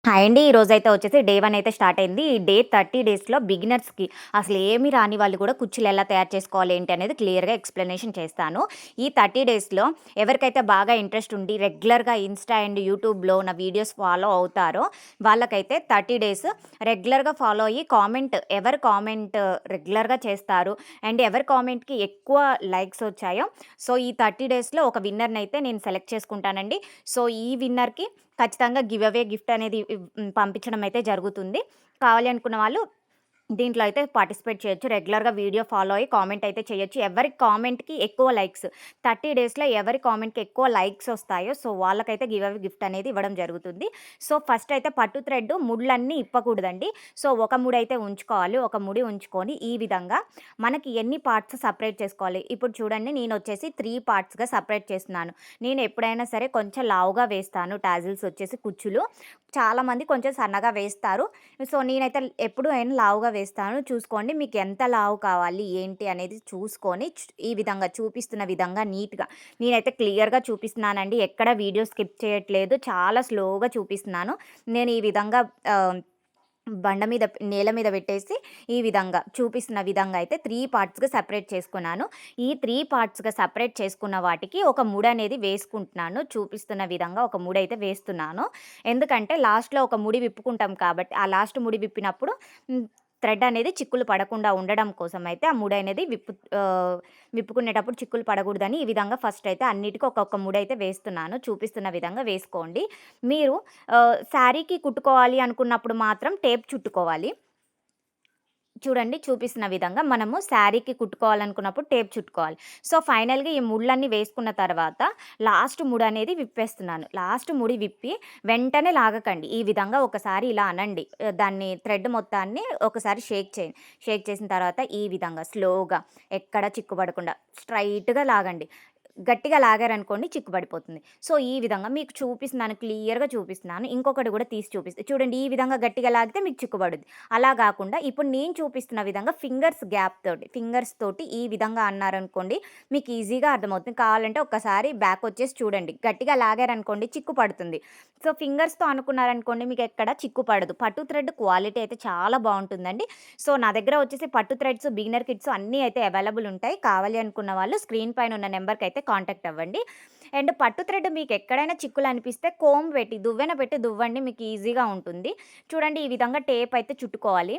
Hi అండి. ఈరోజైతే వచ్చేసి డే 1 అయితే స్టార్ట్ అయింది. ఈ డే 30 డేస్‌లో బిగినర్స్‌కి అసలు ఏమి రాని వాళ్ళు కూడా కుచ్చులు ఎలా తయారు చేసుకోవాలి ఏంటి అనేది క్లియర్‌గా ఎక్స్‌ప్లనేషన్ చేస్తాను. ఈ 30 డేస్‌లో ఎవరికైతే బాగా ఇంట్రెస్ట్ ఉండి రెగ్యులర్‌గా ఇన్‌స్టా అండ్ యూట్యూబ్‌లో నా వీడియోస్ ఫాలో అవుతారో వాళ్ళకైతే 30 డేస్ రెగ్యులర్‌గా ఫాలో అయ్యి ఎవరు కామెంట్ రెగ్యులర్‌గా చేస్తారు అండ్ ఎవరి కామెంట్‌కి ఎక్కువ లైక్స్ వచ్చాయో సో ఈ 30 డేస్‌లో ఒక విన్నర్‌నైతే నేను సెలెక్ట్ చేసుకుంటానండి. సో ఈ విన్నర్‌కి ఖచ్చితంగా గివ్ అవే గిఫ్ట్ అనేది పంపించడం అయితే జరుగుతుంది. కావాలి అనుకున్న వాళ్ళు దీంట్లో అయితే పార్టిసిపేట్ చేయొచ్చు. రెగ్యులర్‌గా వీడియో ఫాలో అయ్యి కామెంట్ అయితే చేయొచ్చు. ఎవరి కామెంట్‌కి ఎక్కువ లైక్స్ 30 డేస్‌లో ఎవరి కామెంట్‌కి ఎక్కువ లైక్స్ వస్తాయో సో వాళ్ళకైతే గివ్ అవే గిఫ్ట్ అనేది ఇవ్వడం జరుగుతుంది. సో ఫస్ట్ అయితే పట్టు థ్రెడ్ ముళ్ళన్నీ ఇప్పకూడదండి. సో ఒక ముడైతే ఉంచుకోవాలి. ఒక ముడి ఉంచుకొని ఈ విధంగా మనకి ఎన్ని పార్ట్స్ సెపరేట్ చేసుకోవాలి. ఇప్పుడు చూడండి నేనొచ్చేసి 3 పార్ట్స్‌గా సెపరేట్ చేస్తున్నాను. నేను ఎప్పుడైనా సరే కొంచెం లావుగా వేస్తాను టాజిల్స్ వచ్చేసి కుచ్చులు. చాలామంది కొంచెం సన్నగా వేస్తారు. సో నేనైతే ఎప్పుడు అయినా లావుగా వేస్తాను. చూసుకోండి మీకు ఎంత లావు కావాలి ఏంటి అనేది చూసుకొని ఈ విధంగా చూపిస్తున్న విధంగా నీట్‌గా నేనైతే క్లియర్‌గా చూపిస్తున్నానండి. ఎక్కడ వీడియో స్కిప్ చేయట్లేదు. చాలా స్లోగా చూపిస్తున్నాను. నేను ఈ విధంగా నేల మీద పెట్టేసి ఈ విధంగా చూపిస్తున్న విధంగా అయితే 3 పార్ట్స్‌గా సెపరేట్ చేసుకున్నాను. ఈ 3 పార్ట్స్‌గా సెపరేట్ చేసుకున్న వాటికి ఒక ముడనేది వేసుకుంటున్నాను. చూపిస్తున్న విధంగా ఒక ముడైతే వేస్తున్నాను. ఎందుకంటే లాస్ట్‌లో ఒక ముడి విప్పుకుంటాం కాబట్టి, ఆ లాస్ట్ ముడి విప్పినప్పుడు హ్మ్, థ్రెడ్ అనేది చిక్కులు పడకుండా ఉండడం కోసం అయితే ఆ ముడనేది విప్పుకునేటప్పుడు చిక్కులు పడకూడదని ఈ విధంగా ఫస్ట్ అయితే అన్నిటికి ఒక్కొక్క ముడైతే వేస్తున్నాను. చూపిస్తున్న విధంగా వేసుకోండి. మీరు శారీకి కుట్టుకోవాలి అనుకున్నప్పుడు మాత్రం టేప్ చుట్టుకోవాలి. చూడండి చూపిస్తున్న విధంగా మనము శారీకి కుట్టుకోవాలనుకున్నప్పుడు టేప్ చుట్టుకోవాలి. సో, ఫైనల్‌గా ఈ ముళ్ళన్నీ వేసుకున్న తర్వాత లాస్ట్ ముడనేది విప్పేస్తున్నాను. లాస్ట్ ముడి విప్పి వెంటనే లాగకండి. ఈ విధంగా ఒకసారి ఇలా అనండి. దాన్ని థ్రెడ్ మొత్తాన్ని ఒకసారి షేక్ చేయండి. షేక్ చేసిన తర్వాత ఈ విధంగా స్లోగా ఎక్కడ చిక్కుపడకుండా స్ట్రెయిట్‌గా లాగండి. గట్టిగా లాగారనుకోండి చిక్కుపడిపోతుంది. సో, ఈ విధంగా మీకు చూపిస్తున్నాను, క్లియర్‌గా చూపిస్తున్నాను. ఇంకొకటి కూడా తీసి చూపిస్తా. చూడండి ఈ విధంగా గట్టిగా లాగితే మీకు చిక్కుపడుద్ది. అలా గాకుండా ఇప్పుడు నేను చూపిస్తున్న విధంగా ఫింగర్స్ తోటి ఈ విధంగా అన్నారనుకోండి మీకు ఈజీగా అర్థమవుతుంది. కావాలంటే ఒక్కసారి బ్యాక్ వచ్చేసి చూడండి. గట్టిగా లాగారనుకోండి చిక్కు పడుతుంది. సో, ఫింగర్స్‌తో అనుకున్నారనుకోండి మీకెక్కడ చిక్కు పడదు. పట్టు థ్రెడ్ క్వాలిటీ అయితే చాలా బావుంటుందండి. సో, నా దగ్గర వచ్చేసి పట్టు థ్రెడ్స్, బిగినర్ కిట్స్ అన్నీ అయితే అవైలబుల్ ఉంటాయి. కావాలి అనుకున్న వాళ్ళు స్క్రీన్ పైన ఉన్న నెంబర్‌కైతే కాంటాక్ట్ అవ్వండి. అండ్ పట్టు థ్రెడ్ మీకెక్కడైనా చిక్కులనిపిస్తే దువ్వెన పెట్టి దువ్వండి మీకు ఈజీగా ఉంటుంది. చూడండి ఈ విధంగా టేప్ అయితే చుట్టుకోవాలి.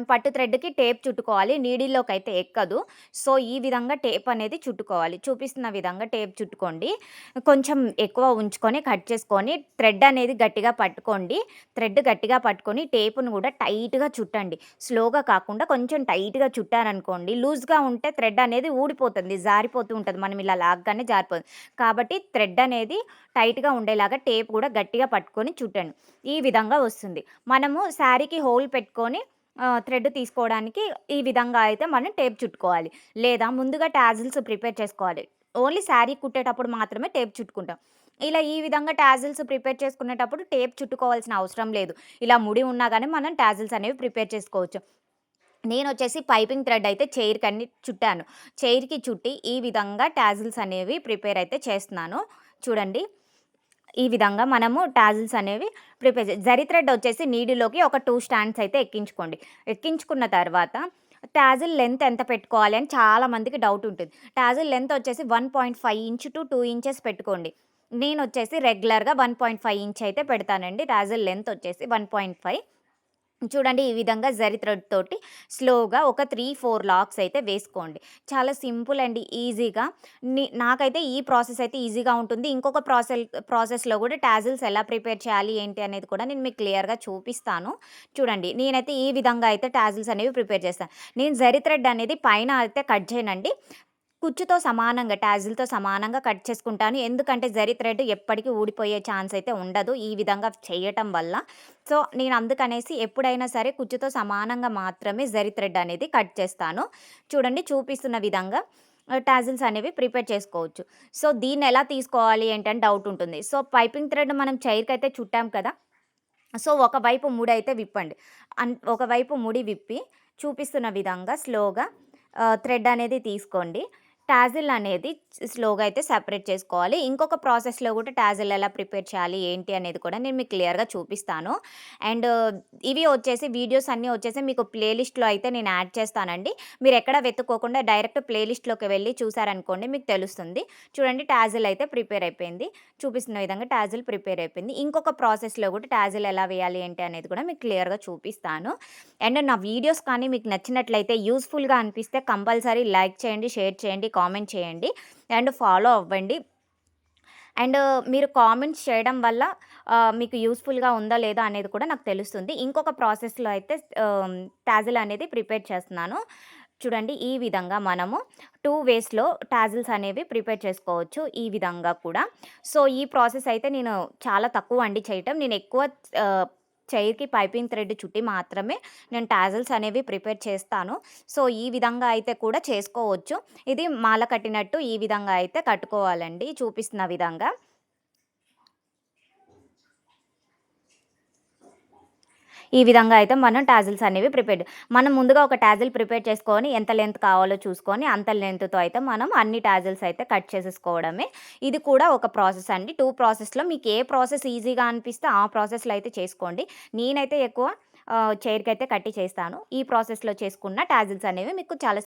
పట్టు థ్రెడ్‌కి టేప్ చుట్టుకోవాలి. నీడిల్‌లోకైతే ఎక్కదు. సో, ఈ విధంగా టేప్ అనేది చుట్టుకోవాలి. చూపిస్తున్న విధంగా టేప్ చుట్టుకోండి. కొంచెం ఎక్కువ ఉంచుకొని కట్ చేసుకొని థ్రెడ్ అనేది గట్టిగా పట్టుకోండి. థ్రెడ్ గట్టిగా పట్టుకొని టేపును కూడా టైట్‌గా చుట్టండి. స్లోగా కాకుండా కొంచెం టైట్‌గా చుట్టారనుకోండి లూజ్‌గా ఉంటే థ్రెడ్ అనేది ఊడిపోతుంది. జారిపోతూ ఉంటది. మనం ఇలా లాగగానే జారిపోతుంది. కాబట్టి థ్రెడ్ అనేది టైట్‌గా ఉండేలాగా టేప్ కూడా గట్టిగా పట్టుకొని చుట్టండి. ఈ విధంగా వస్తుంది. మనము శారీకి హోల్ పెట్టుకొని థ్రెడ్ తీసుకోవడానికి ఈ విధంగా అయితే మనం టేప్ చుట్టుకోవాలి. లేదా ముందుగా టాజిల్స్ ప్రిపేర్ చేసుకోవాలి. ఓన్లీ శారీ కుట్టేటప్పుడు మాత్రమే టేప్ చుట్టుకుంటాం. ఇలా ఈ విధంగా టాజిల్స్ ప్రిపేర్ చేసుకునేటప్పుడు టేప్ చుట్టుకోవాల్సిన అవసరం లేదు. ఇలా ముడి ఉన్నా గానీ మనం టాజిల్స్ అనేవి ప్రిపేర్ చేసుకోవచ్చు. నేనొచ్చేసి పైపింగ్ థ్రెడ్ అయితే చైర్‌కన్ని చుట్టాను. చైర్‌కి చుట్టి ఈ విధంగా టాజిల్స్ అనేవి ప్రిపేర్ అయితే చేస్తున్నాను. చూడండి. ఈ విధంగా మనము టాజిల్స్ అనేవి జరీ థ్రెడ్ వచ్చేసి నీడిల్‌లోకి ఒక 2 స్టాండ్స్ అయితే ఎక్కించుకోండి. ఎక్కించుకున్న తర్వాత టాజిల్ లెంత్ ఎంత పెట్టుకోవాలి అని చాలా మందికి డౌట్ ఉంటుంది. టాజిల్ లెంత్ వచ్చేసి 1.5 ఇంచ్ టు 2 ఇంచెస్ పెట్టుకోండి. నేనొచ్చేసి రెగ్యులర్‌గా 1.5 ఇంచ్ అయితే పెడతానండి. టాజిల్ లెంత్ వచ్చేసి 1.5. చూడండి ఈ విధంగా జరీ థ్రెడ్ తోటి స్లోగా ఒక 3, 4 లాక్స్ అయితే వేసుకోండి. చాలా సింపుల్ అండి ఈజీగా. నాకైతే ఈ ప్రాసెస్ అయితే ఈజీగా ఉంటుంది. ఇంకొక ప్రాసెస్‌లో కూడా టాజిల్స్ ఎలా ప్రిపేర్ చేయాలి ఏంటి అనేది కూడా నేను మీకు క్లియర్‌గా చూపిస్తాను. చూడండి నేనైతే ఈ విధంగా అయితే టాజిల్స్ అనేవి ప్రిపేర్ చేస్తాను. నేను జరీ థ్రెడ్ అనేది పైన అయితే కట్ చేయనండి. కుచ్చుతో సమానంగా, టాజిల్‌తో సమానంగా కట్ చేసుకుంటాను. ఎందుకంటే జరీ థ్రెడ్ ఎప్పటికి ఊడిపోయే ఛాన్స్ అయితే ఉండదు ఈ విధంగా చేయటం వల్ల. సో, నేను అందుకనేసి ఎప్పుడైనా సరే కుచ్చుతో సమానంగా మాత్రమే జరీ థ్రెడ్ అనేది కట్ చేస్తాను. చూడండి చూపిస్తున్న విధంగా టాజిల్స్ అనేవి ప్రిపేర్ చేసుకోవచ్చు. సో, దీన్నెలా తీసుకోవాలి ఏంటని డౌట్ ఉంటుంది. సో, పైపింగ్ థ్రెడ్ మనం చైర్‌కైతే చుట్టాం కదా! సో, ఒకవైపు ముడైతే విప్పండి. ఒకవైపు ముడి విప్పి చూపిస్తున్న విధంగా స్లోగా థ్రెడ్ అనేది తీసుకోండి. టాజిల్ అనేది స్లోగా అయితే సెపరేట్ చేసుకోవాలి. ఇంకొక ప్రాసెస్‌లో కూడా టాజిల్ ఎలా ప్రిపేర్ చేయాలి, ఏంటి అనేది కూడా నేను మీకు క్లియర్‌గా చూపిస్తాను. అండ్ ఇవి వచ్చేసి వీడియోస్ అన్నీ వచ్చేసి మీకు ప్లే లిస్ట్‌లో అయితే నేను యాడ్ చేస్తానండి. మీరెక్కడ వెతుక్కోకుండా డైరెక్ట్ ప్లే లిస్ట్‌లోకి వెళ్లి చూసారనుకోండి మీకు తెలుస్తుంది. చూడండి టాజిల్ అయితే ప్రిపేర్ అయిపోయింది. చూపిస్తున్న విధంగా టాజిల్ ప్రిపేర్ అయిపోయింది. ఇంకొక ప్రాసెస్‌లో కూడా టాజిల్ ఎలా వేయాలి ఏంటి అనేది కూడా మీకు క్లియర్‌గా చూపిస్తాను. అండ్ నా వీడియోస్ కానీ మీకు నచ్చినట్లయితే యూజ్‌ఫుల్‌గా అనిపిస్తే కంపల్సరీ లైక్ చేయండి, షేర్ చేయండి, కామెంట్ చేయండి అండ్ ఫాలో అవ్వండి. అండ్ మీరు కామెంట్స్ చేయడం వల్ల మీకు యూజ్‌ఫుల్‌గా ఉందా లేదా అనేది కూడా నాకు తెలుస్తుంది. ఇంకొక ప్రాసెస్‌లో అయితే టాజిల్ అనేది ప్రిపేర్ చేస్తున్నాను. చూడండి ఈ విధంగా మనము 2 వేస్‌లో టాజిల్స్ అనేవి ప్రిపేర్ చేసుకోవచ్చు. ఈ విధంగా కూడా. సో, ఈ ప్రాసెస్ అయితే నేను చాలా తక్కువ చేయటం. నేను ఎక్కువ చైర్‌కి పైపింగ్ థ్రెడ్ చుట్టి మాత్రమే నేను టాజిల్స్ అనేవి ప్రిపేర్ చేస్తాను. సో, ఈ విధంగా అయితే కూడా చేసుకోవచ్చు. ఇది మాల కట్టినట్టు ఈ విధంగా అయితే కట్టుకోవాలండి చూపిస్తున్న విధంగా. ఈ విధంగా అయితే మనం టాజిల్స్ అనేవి మనం ముందుగా ఒక టాజిల్ ప్రిపేర్ చేసుకొని ఎంత లెంత్ కావాలో చూసుకొని అంత లెంత్‌తో అయితే మనం అన్ని టాజిల్స్ అయితే కట్ చేసేసుకోవడమే. ఇది కూడా ఒక ప్రాసెస్ అండి. 2 ప్రాసెస్‌లో మీకు ఏ ప్రాసెస్ ఈజీగా అనిపిస్తే ఆ ప్రాసెస్‌లో అయితే చేసుకోండి. నేనైతే ఎక్కువ చైర్‌కైతే కట్టి చేస్తాను. ఈ ప్రాసెస్‌లో చేసుకున్న టాజిల్స్ అనేవి మీకు చాలా